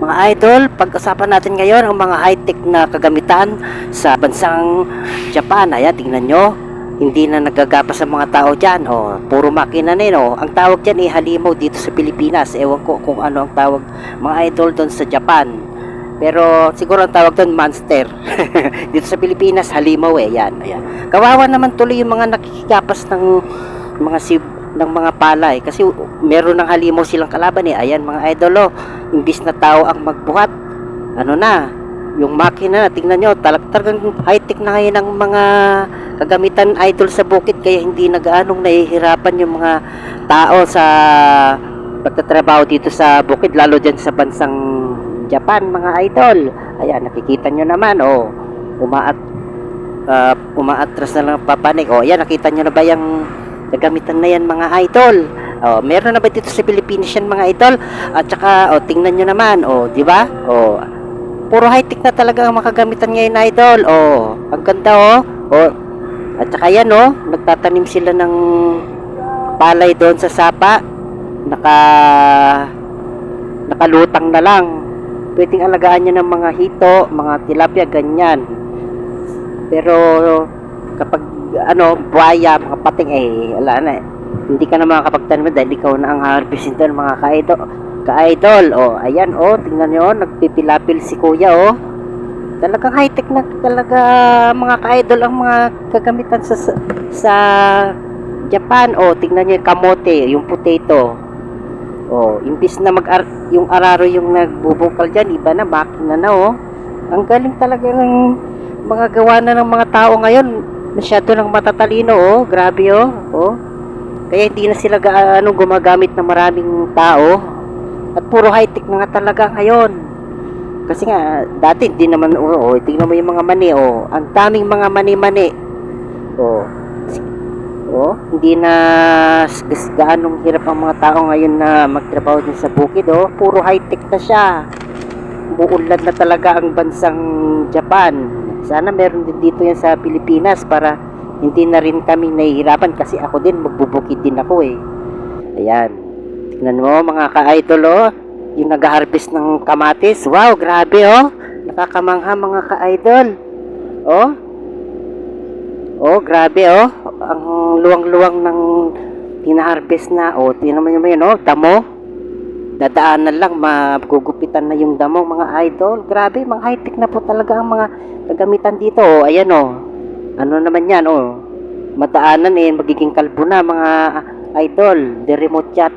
Mga idol, pag-usapan natin ngayon ang mga high-tech na kagamitan sa bansang Japan. Ayan, tingnan nyo. Hindi na nagagapa sa mga tao dyan. Puro makina na yun. Ang tawag dyan ay halimaw dito sa Pilipinas. Ewan ko kung ano ang tawag mga idol doon sa Japan. Pero siguro ang tawag doon monster. Dito sa Pilipinas, halimaw eh. Yan, ayan. Kawawa naman tuloy yung mga nakikikapas ng mga palay kasi meron ng halimaw silang kalaban eh. Ayan mga idol, imbis na tao ang magbuhat, ano na, yung makina, tingnan nyo, talagang high-tech na ngayon ang mga kagamitan idol sa bukid, kaya hindi na gaanong nahihirapan yung mga tao sa pagtatrabaho dito sa bukid, lalo dyan sa bansang Japan mga idol. Ayan, nakikita nyo naman, umaatras na lang papanig. Ayan, nakita nyo na ba yung gagamitan na yan mga idol? Meron na ba dito sa Pilipinas yan mga idol? At saka tingnan nyo naman, di ba? Puro high-tech na talaga ang makagamitan ngayon idol. Ang ganda at saka yan nagtatanim sila ng palay doon sa sapa. Nakalutang na lang. Pwedeng alagaan nyo ng mga hito, mga tilapia, ganyan. Pero kapag buhaya, mga pating wala na hindi ka na makakapagtanim dahil ikaw na ang harvestin doon mga ka-idol. Ayan tingnan nyo, nagpipilapil si kuya talagang high-tech na talaga mga ka-idol ang mga gagamitan sa Japan. Tingnan nyo yung kamote, yung potato. Imbis na yung araro yung nagbubungkal dyan, iba na, makina na ang galing talaga ng mga gawa na ng mga tao ngayon. Masyado ng matatalino grabe kaya hindi na sila gumagamit ng maraming tao at puro high-tech na nga talaga ngayon. Kasi nga dati hindi naman tingnan mo yung mga mani ang daming mga mani-mani hindi na gaanong hirap ang mga tao ngayon na magtrabaho din sa bukid puro high-tech na siya. Umuunlad na talaga ang bansang Japan. Sana meron din dito yan sa Pilipinas para hindi na rin kami nahihirapan, kasi ako din magbubukid din ako Ayan, tingnan mo mga ka-idol yung nag-harvest ng kamatis. Wow, grabe nakakamangha mga ka-idol. Grabe ang luwang-luwang ng hina-harvest na. Tingnan mo yun damo. Dadaanan lang, magugupitan na yung damo mga idol. Grabe, mga high-tech na po talaga ang mga kagamitan dito. Ayan ano naman yan madaanan magiging kalbo na mga idol. The remote chat